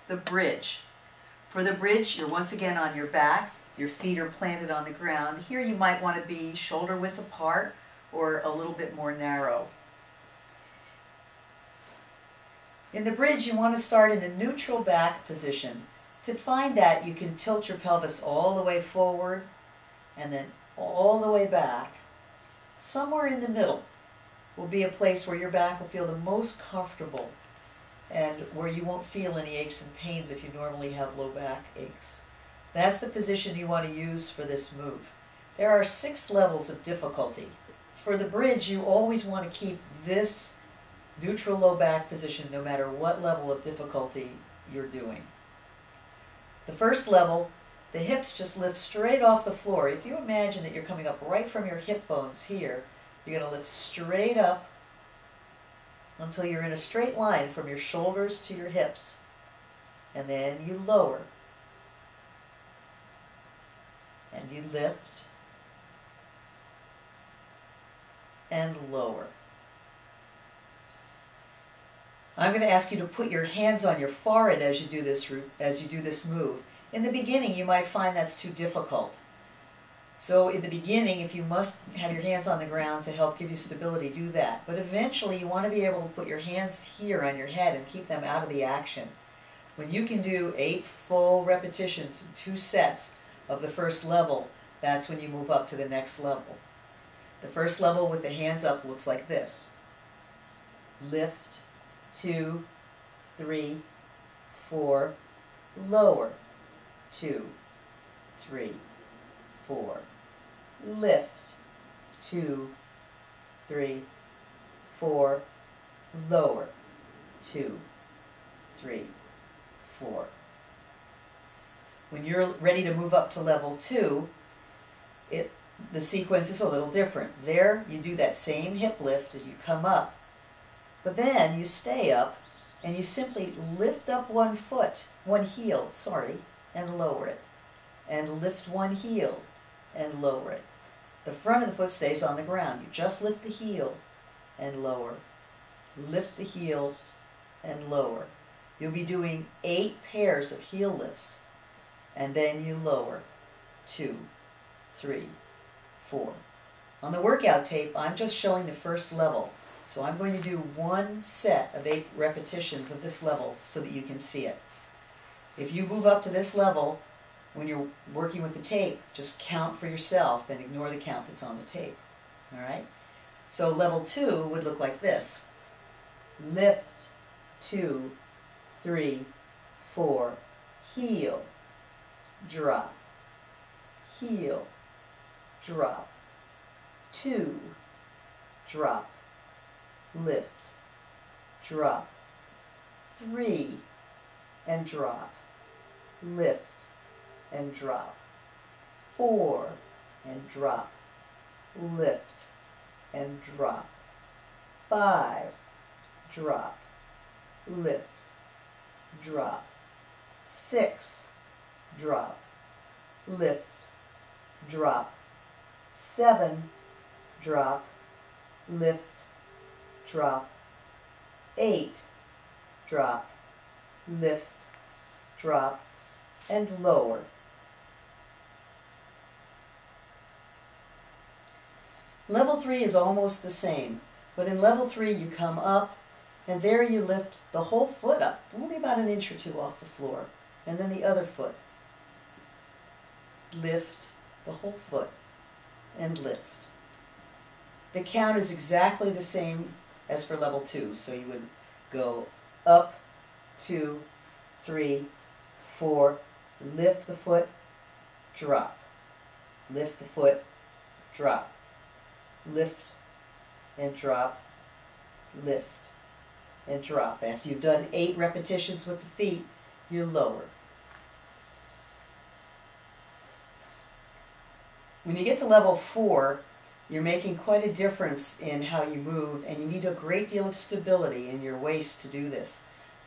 the bridge. For the bridge, you're once again on your back, your feet are planted on the ground. Here you might want to be shoulder width apart or a little bit more narrow. In the bridge, you want to start in a neutral back position. To find that, you can tilt your pelvis all the way forward and then all the way back. Somewhere in the middle will be a place where your back will feel the most comfortable and where you won't feel any aches and pains if you normally have low back aches. That's the position you want to use for this move. There are 6 levels of difficulty. For the bridge, you always want to keep this neutral low back position no matter what level of difficulty you're doing. The first level, the hips just lift straight off the floor. If you imagine that you're coming up right from your hip bones here, you're going to lift straight up until you're in a straight line from your shoulders to your hips. And then you lower. And you lift. And lower. I'm going to ask you to put your hands on your forehead as you do this move. In the beginning, you might find that's too difficult. So in the beginning, if you must have your hands on the ground to help give you stability, do that. But eventually, you want to be able to put your hands here on your head and keep them out of the action. When you can do 8 full repetitions in 2 sets of the first level, that's when you move up to the next level. The first level with the hands up looks like this. Lift, 2, 3, 4, lower, 2, 3, 4, lift, 2, 3, 4, lower, 2, 3, 4. When you're ready to move up to level 2, the sequence is a little different. There, you do that same hip lift and you come up, but then you stay up and you simply lift up one heel, and lower it. And lift one heel and lower it. The front of the foot stays on the ground. You just lift the heel and lower. Lift the heel and lower. You'll be doing 8 pairs of heel lifts. And then you lower. 2, 3, 4. On the workout tape, I'm just showing the first level. So I'm going to do 1 set of 8 repetitions of this level so that you can see it. If you move up to this level, when you're working with the tape, just count for yourself and ignore the count that's on the tape. All right? So level 2 would look like this. Lift, 2, 3, 4, heel, drop, heel, drop, 2, drop, lift, drop, 3, and drop, lift, and drop, 4, and drop, lift, and drop, 5, drop, lift, drop, 6, drop, lift, drop, 7, drop, lift, drop, 8, drop, lift, drop, and lower. Level 3 is almost the same, but in level 3 you come up and there you lift the whole foot up, only about an inch or 2 off the floor, and then the other foot. Lift the whole foot and lift. The count is exactly the same as for level 2, so you would go up, 2, 3, 4, lift the foot, drop, lift the foot, drop, lift and drop, lift and drop. After you've done 8 repetitions with the feet, you lower. When you get to level 4, you're making quite a difference in how you move, and you need a great deal of stability in your waist to do this.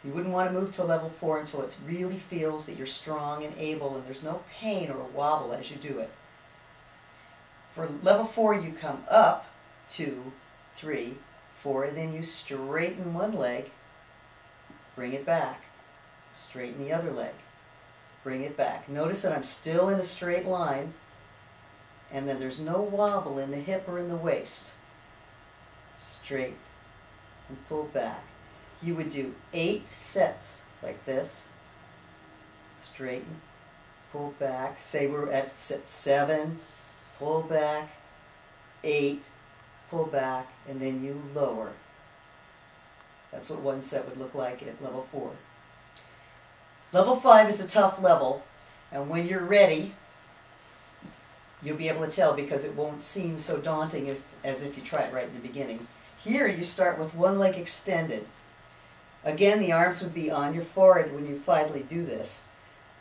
You wouldn't want to move to level 4 until it really feels that you're strong and able and there's no pain or wobble as you do it. For level 4, you come up, 2, 3, 4, and then you straighten one leg, bring it back, Straighten the other leg. Bring it back. Notice that I'm still in a straight line and that there's no wobble in the hip or in the waist. Straight and pull back. You would do 8 sets like this. Straighten, pull back. Say we're at set 7, pull back, 8, pull back, and then you lower. That's what one set would look like at level 4. Level 5 is a tough level, and when you're ready, you'll be able to tell because it won't seem so daunting as if you try it right in the beginning. Here you start with one leg extended. Again, the arms would be on your forehead when you finally do this,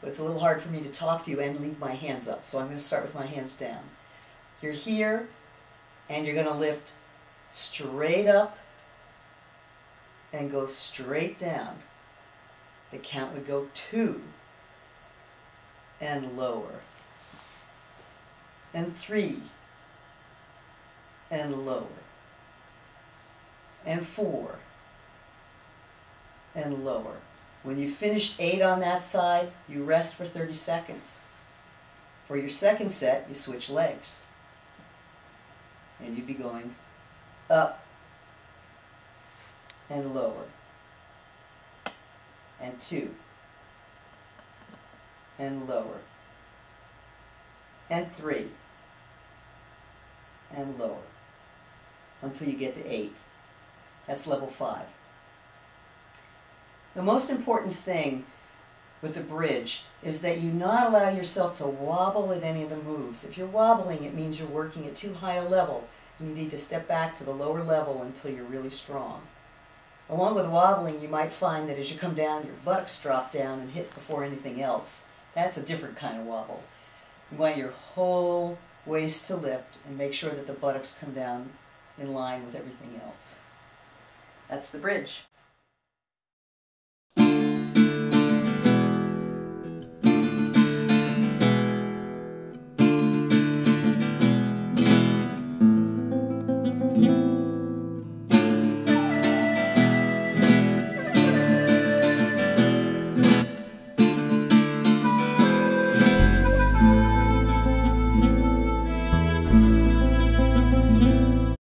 but it's a little hard for me to talk to you and leave my hands up, so I'm going to start with my hands down. You're here, and you're going to lift straight up and go straight down. The count would go 2 and lower, and 3 and lower, and 4 and lower. When you finished 8 on that side, you rest for 30 seconds. For your second set, you switch legs. And you'd be going up and lower, and 2 and lower, and 3 and lower, until you get to 8. That's level 5. The most important thing with the bridge is that you not allow yourself to wobble at any of the moves. If you're wobbling, it means you're working at too high a level, and you need to step back to the lower level until you're really strong. Along with wobbling, you might find that as you come down, your buttocks drop down and hit before anything else. That's a different kind of wobble. You want your whole waist to lift and make sure that the buttocks come down in line with everything else. That's the bridge.